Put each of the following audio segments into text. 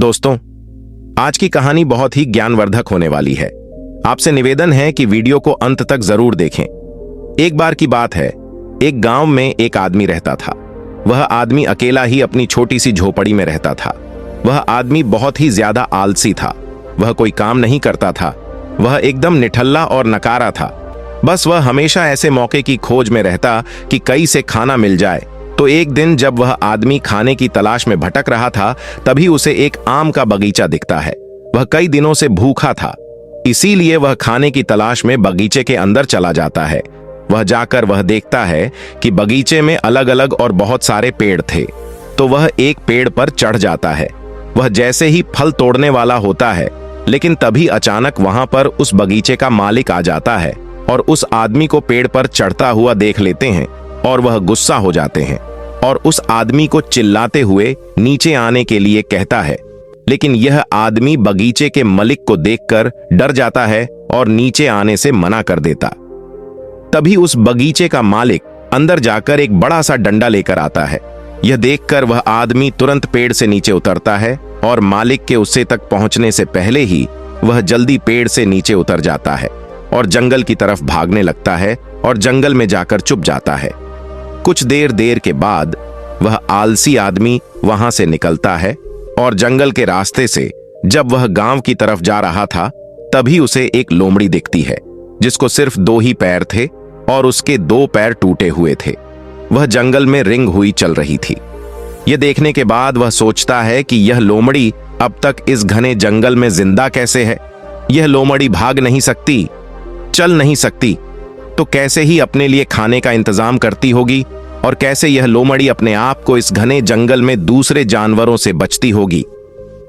दोस्तों, आज की कहानी बहुत ही ज्ञानवर्धक होने वाली है। आपसे निवेदन है कि वीडियो को अंत तक जरूर देखें। एक बार की बात है, एक गांव में एक आदमी रहता था। वह आदमी अकेला ही अपनी छोटी सी झोपड़ी में रहता था। वह आदमी बहुत ही ज्यादा आलसी था। वह कोई काम नहीं करता था। वह एकदम निठल्ला और नकारा था। बस वह हमेशा ऐसे मौके की खोज में रहता कि कहीं से खाना मिल जाए। तो एक दिन जब वह आदमी खाने की तलाश में भटक रहा था, तभी उसे एक आम का बगीचा दिखता है। वह कई दिनों से भूखा था, इसीलिए वह खाने की तलाश में बगीचे के अंदर चला जाता है। वह जाकर वह देखता है कि बगीचे में अलग अलग और बहुत सारे पेड़ थे। तो वह एक पेड़ पर चढ़ जाता है। वह जैसे ही फल तोड़ने वाला होता है, लेकिन तभी अचानक वहां पर उस बगीचे का मालिक आ जाता है और उस आदमी को पेड़ पर चढ़ता हुआ देख लेते हैं और वह गुस्सा हो जाते हैं और उस आदमी को चिल्लाते हुए नीचे आने के लिए कहता है। लेकिन यह आदमी बगीचे के मालिक को देखकर डर जाता है और नीचे आने से मना कर देता। तभी उस बगीचे का मालिक अंदर जाकर एक बड़ा सा डंडा लेकर आता है। यह देखकर वह आदमी तुरंत पेड़ से नीचे उतरता है और मालिक के उससे तक पहुंचने से पहले ही वह जल्दी पेड़ से नीचे उतर जाता है और जंगल की तरफ भागने लगता है और जंगल में जाकर छुप जाता है। कुछ देर के बाद वह आलसी आदमी वहां से निकलता है और जंगल के रास्ते से जब वह गांव की तरफ जा रहा था, तभी उसे एक लोमड़ी दिखती है जिसको सिर्फ 2 ही पैर थे और उसके 2 पैर टूटे हुए थे। वह जंगल में रिंग हुई चल रही थी। यह देखने के बाद वह सोचता है कि यह लोमड़ी अब तक इस घने जंगल में जिंदा कैसे है। यह लोमड़ी भाग नहीं सकती, चल नहीं सकती, तो कैसे ही अपने लिए खाने का इंतजाम करती होगी और कैसे यह लोमड़ी अपने आप को इस घने जंगल में दूसरे जानवरों से बचती होगी।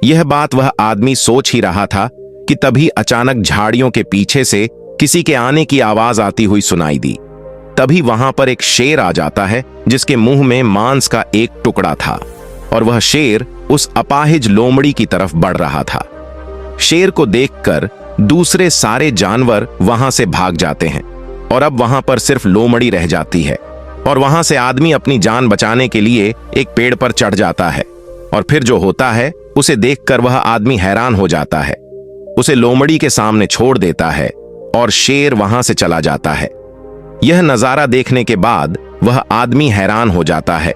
यह बात वह आदमी सोच ही रहा था कि तभी अचानक झाड़ियों के पीछे से किसी के आने की आवाज आती हुई सुनाई दी। तभी वहां पर एक शेर आ जाता है जिसके मुंह में मांस का एक टुकड़ा था और वह शेर उस अपाहिज लोमड़ी की तरफ बढ़ रहा था। शेर को देखकर दूसरे सारे जानवर वहां से भाग जाते हैं और अब वहां पर सिर्फ लोमड़ी रह जाती है और वहां से आदमी अपनी जान बचाने के लिए एक पेड़ पर चढ़ जाता है और फिर जो होता है उसे देखकर वह आदमी हैरान हो जाता है। उसे लोमड़ी के सामने छोड़ देता है और शेर वहां से चला जाता है। यह नजारा देखने के बाद वह आदमी हैरान हो जाता है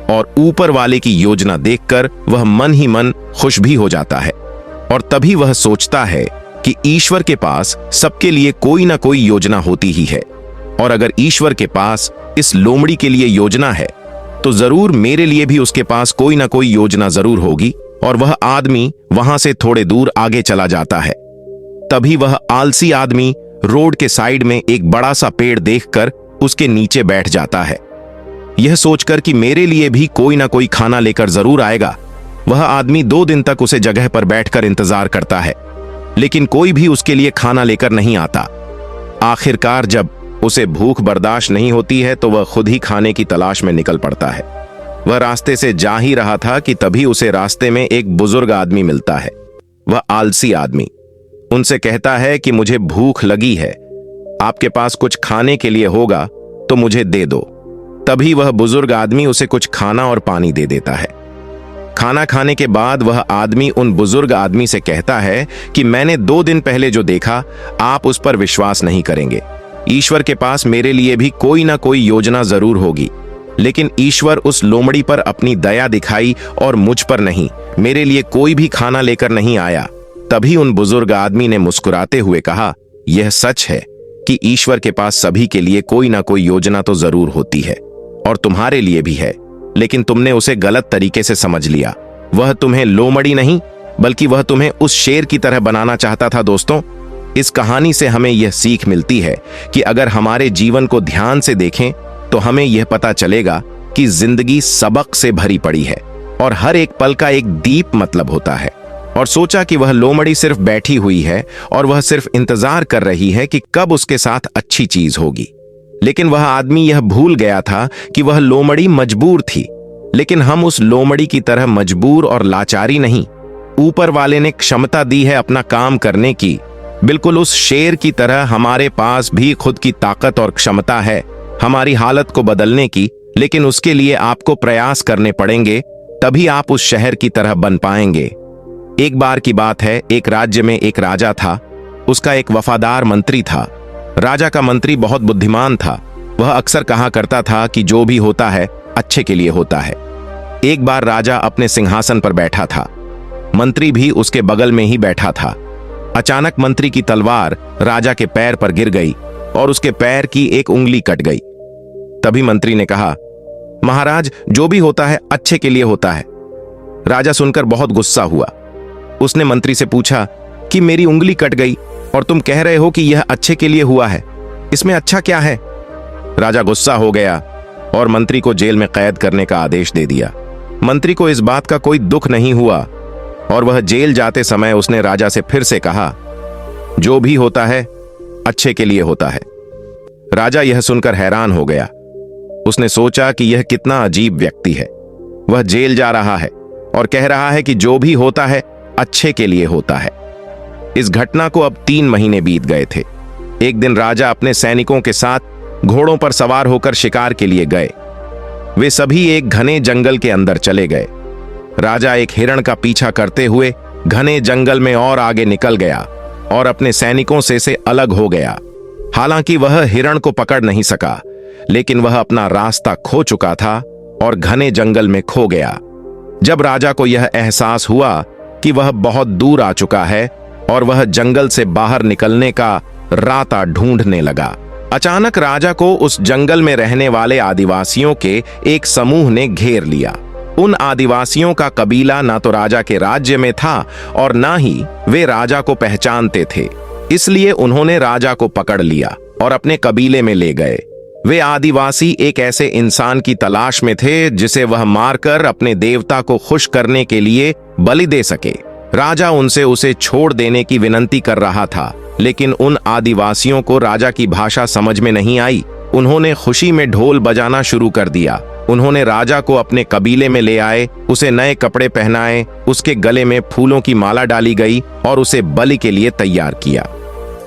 और ऊपर वाले की योजना देखकर वह मन ही मन खुश भी हो जाता है। और तभी वह सोचता है कि ईश्वर के पास सबके लिए कोई ना कोई योजना होती ही है और अगर ईश्वर के पास इस लोमड़ी के लिए योजना है तो जरूर मेरे लिए भी उसके पास कोई ना कोई योजना जरूर होगी। और वह आदमी वहां से थोड़े दूर आगे चला जाता है। तभी वह आलसी आदमी रोड के साइड में एक बड़ा सा पेड़ देखकर उसके नीचे बैठ जाता है, यह सोचकर कि मेरे लिए भी कोई ना कोई खाना लेकर जरूर आएगा। वह आदमी 2 दिन तक उसे जगह पर बैठकर इंतजार करता है, लेकिन कोई भी उसके लिए खाना लेकर नहीं आता। आखिरकार जब उसे भूख बर्दाश्त नहीं होती है तो वह खुद ही खाने की तलाश में निकल पड़ता है। वह रास्ते से जा ही रहा था कि तभी उसे रास्ते में एक बुजुर्ग आदमी मिलता है। वह आलसी आदमी उनसे कहता है कि मुझे भूख लगी है, आपके पास कुछ खाने के लिए होगा तो मुझे दे दो। तभी वह बुजुर्ग आदमी उसे कुछ खाना और पानी दे देता है। खाना खाने के बाद वह आदमी उन बुजुर्ग आदमी से कहता है कि मैंने 2 दिन पहले जो देखा आप उस पर विश्वास नहीं करेंगे। ईश्वर के पास मेरे लिए भी कोई ना कोई योजना जरूर होगी, लेकिन ईश्वर उस लोमड़ी पर अपनी दया दिखाई और मुझ पर नहीं, मेरे लिए कोई भी खाना लेकर नहीं आया। तभी उन बुजुर्ग आदमी ने मुस्कुराते हुए कहा, यह सच है कि ईश्वर के पास सभी के लिए कोई ना कोई योजना तो जरूर होती है और तुम्हारे लिए भी है, लेकिन तुमने उसे गलत तरीके से समझ लिया। वह तुम्हें लोमड़ी नहीं बल्कि वह तुम्हें उस शेर की तरह बनाना चाहता था। दोस्तों, इस कहानी से हमें यह सीख मिलती है कि अगर हमारे जीवन को ध्यान से देखें तो हमें यह पता चलेगा कि जिंदगी सबक से भरी पड़ी है और हर एक पल का एक दीप मतलब होता है। और सोचा कि वह लोमड़ी सिर्फ बैठी हुई है और वह सिर्फ इंतजार कर रही है कि कब उसके साथ अच्छी चीज होगी। लेकिन वह आदमी यह भूल गया था कि वह लोमड़ी मजबूर थी, लेकिन हम उस लोमड़ी की तरह मजबूर और लाचारी नहीं। ऊपर वाले ने क्षमता दी है अपना काम करने की। बिल्कुल उस शेर की तरह हमारे पास भी खुद की ताकत और क्षमता है हमारी हालत को बदलने की, लेकिन उसके लिए आपको प्रयास करने पड़ेंगे, तभी आप उस शहर की तरह बन पाएंगे। एक बार की बात है, एक राज्य में एक राजा था। उसका एक वफादार मंत्री था। राजा का मंत्री बहुत बुद्धिमान था। वह अक्सर कहा करता था कि जो भी होता है अच्छे के लिए होता है। एक बार राजा अपने सिंहासन पर बैठा था। मंत्री भी उसके बगल में ही बैठा था। अचानक मंत्री की तलवार राजा के पैर पर गिर गई और उसके पैर की एक उंगली कट गई। तभी मंत्री ने कहा, महाराज, जो भी होता है अच्छे के लिए होता है। राजा सुनकर बहुत गुस्सा हुआ। उसने मंत्री से पूछा कि मेरी उंगली कट गई और तुम कह रहे हो कि यह अच्छे के लिए हुआ है, इसमें अच्छा क्या है? राजा गुस्सा हो गया और मंत्री को जेल में कैद करने का आदेश दे दिया। मंत्री को इस बात का कोई दुख नहीं हुआ और वह जेल जाते समय उसने राजा से फिर से कहा, जो भी होता है अच्छे के लिए होता है। राजा यह सुनकर हैरान हो गया। उसने सोचा कि यह कितना अजीब व्यक्ति है। वह जेल जा रहा है और कह रहा है कि जो भी होता है अच्छे के लिए होता है। इस घटना को अब 3 महीने बीत गए थे। एक दिन राजा अपने सैनिकों के साथ घोड़ों पर सवार होकर शिकार के लिए गए। वे सभी एक घने जंगल के अंदर चले गए। राजा एक हिरण का पीछा करते हुए घने जंगल में और आगे निकल गया और अपने सैनिकों से अलग हो गया। हालांकि वह हिरण को पकड़ नहीं सका, लेकिन वह अपना रास्ता खो चुका था और घने जंगल में खो गया। जब राजा को यह एहसास हुआ कि वह बहुत दूर आ चुका है और वह जंगल से बाहर निकलने का रास्ता ढूंढने लगा, अचानक राजा को उस जंगल में रहने वाले आदिवासियों के एक समूह ने घेर लिया। उन आदिवासियों का कबीला ना तो राजा के राज्य में था और ना ही वे राजा को पहचानते थे। इसलिए उन्होंने राजा को पकड़ लिया और अपने कबीले में ले गए। वे आदिवासी एक ऐसे इंसान की तलाश में थे जिसे वह मारकर अपने देवता को खुश करने के लिए बलि दे सके। राजा उनसे उसे छोड़ देने की विनती कर रहा था, लेकिन उन आदिवासियों को राजा की भाषा समझ में नहीं आई। उन्होंने खुशी में ढोल बजाना शुरू कर दिया। उन्होंने राजा को अपने कबीले में ले आए, उसे नए कपड़े पहनाए, उसके गले में फूलों की माला डाली गई और उसे बलि के लिए तैयार किया।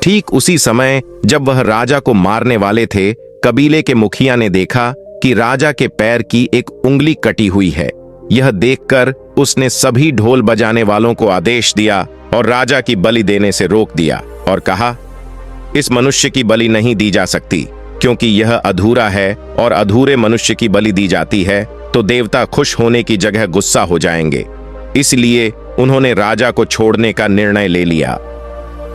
ठीक उसी समय जब वह राजा को मारने वाले थे, कबीले के मुखिया ने देखा कि राजा के पैर की एक उंगली कटी हुई है। यह देखकर उसने सभी ढोल बजाने वालों को आदेश दिया और राजा की बलि देने से रोक दिया और कहा, इस मनुष्य की बलि नहीं दी जा सकती, क्योंकि यह अधूरा है और अधूरे मनुष्य की बलि दी जाती है तो देवता खुश होने की जगह गुस्सा हो जाएंगे। इसलिए उन्होंने राजा को छोड़ने का निर्णय ले लिया।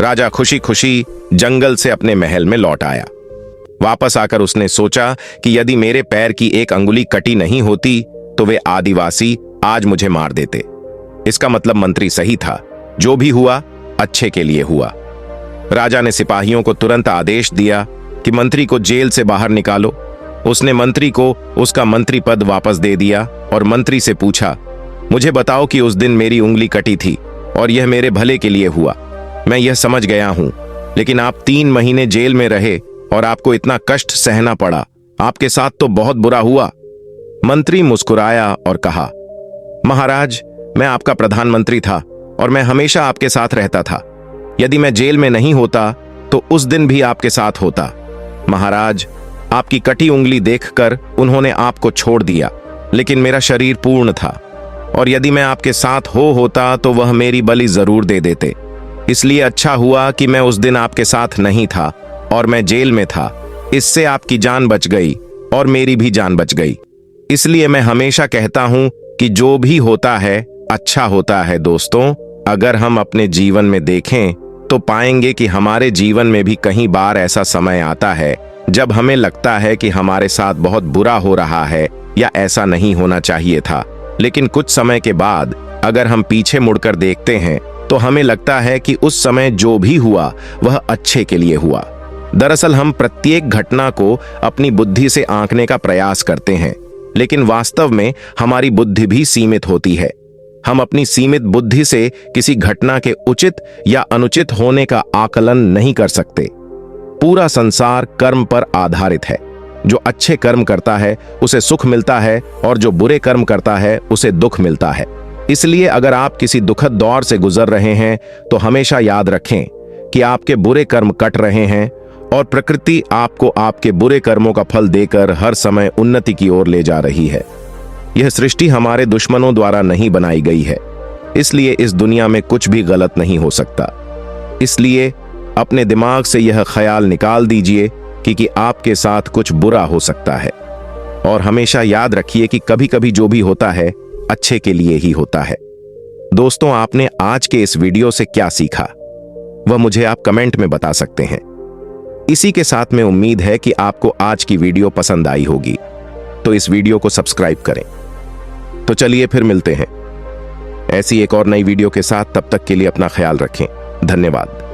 राजा खुशी खुशी जंगल से अपने महल में लौट आया। वापस आकर उसने सोचा कि यदि मेरे पैर की एक अंगुली कटी नहीं होती तो वे आदिवासी आज मुझे मार देते। इसका मतलब मंत्री सही था, जो भी हुआ अच्छे के लिए हुआ। राजा ने सिपाहियों को तुरंत आदेश दिया कि मंत्री को जेल से बाहर निकालो। उसने मंत्री को उसका मंत्री पद वापस दे दिया और मंत्री से पूछा, मुझे बताओ कि उस दिन मेरी उंगली कटी थी और यह मेरे भले के लिए हुआ। मैं यह समझ गया हूं, लेकिन आप 3 महीने जेल में रहे और आपको इतना कष्ट सहना पड़ा। आपके साथ तो बहुत बुरा हुआ। मंत्री मुस्कुराया और कहा, महाराज, मैं आपका प्रधानमंत्री था और मैं हमेशा आपके साथ रहता था। यदि मैं जेल में नहीं होता तो उस दिन भी आपके साथ होता। महाराज, आपकी कटी उंगली देखकर उन्होंने आपको छोड़ दिया, लेकिन मेरा शरीर पूर्ण था और यदि मैं आपके साथ होता तो वह मेरी बलि जरूर दे देते। इसलिए अच्छा हुआ कि मैं उस दिन आपके साथ नहीं था और मैं जेल में था। इससे आपकी जान बच गई और मेरी भी जान बच गई। इसलिए मैं हमेशा कहता हूं कि जो भी होता है अच्छा होता है। दोस्तों, अगर हम अपने जीवन में देखें तो पाएंगे कि हमारे जीवन में भी कई बार ऐसा समय आता है जब हमें लगता है कि हमारे साथ बहुत बुरा हो रहा है या ऐसा नहीं होना चाहिए था, लेकिन कुछ समय के बाद अगर हम पीछे मुड़कर देखते हैं तो हमें लगता है कि उस समय जो भी हुआ वह अच्छे के लिए हुआ। दरअसल हम प्रत्येक घटना को अपनी बुद्धि से आंकने का प्रयास करते हैं, लेकिन वास्तव में हमारी बुद्धि भी सीमित होती है। हम अपनी सीमित बुद्धि से किसी घटना के उचित या अनुचित होने का आकलन नहीं कर सकते। पूरा संसार कर्म पर आधारित है। जो अच्छे कर्म करता है उसे सुख मिलता है और जो बुरे कर्म करता है उसे दुख मिलता है। इसलिए अगर आप किसी दुखद दौर से गुजर रहे हैं तो हमेशा याद रखें कि आपके बुरे कर्म कट रहे हैं और प्रकृति आपको आपके बुरे कर्मों का फल देकर हर समय उन्नति की ओर ले जा रही है। यह सृष्टि हमारे दुश्मनों द्वारा नहीं बनाई गई है। इसलिए इस दुनिया में कुछ भी गलत नहीं हो सकता। इसलिए अपने दिमाग से यह ख्याल निकाल दीजिए कि आपके साथ कुछ बुरा हो सकता है। और हमेशा याद रखिए कि कभी कभी जो भी होता है अच्छे के लिए ही होता है। दोस्तों, आपने आज के इस वीडियो से क्या सीखा वह मुझे आप कमेंट में बता सकते हैं। इसी के साथ में उम्मीद है कि आपको आज की वीडियो पसंद आई होगी, तो इस वीडियो को सब्सक्राइब करें। तो चलिए फिर मिलते हैं ऐसी एक और नई वीडियो के साथ। तब तक के लिए अपना ख्याल रखें। धन्यवाद।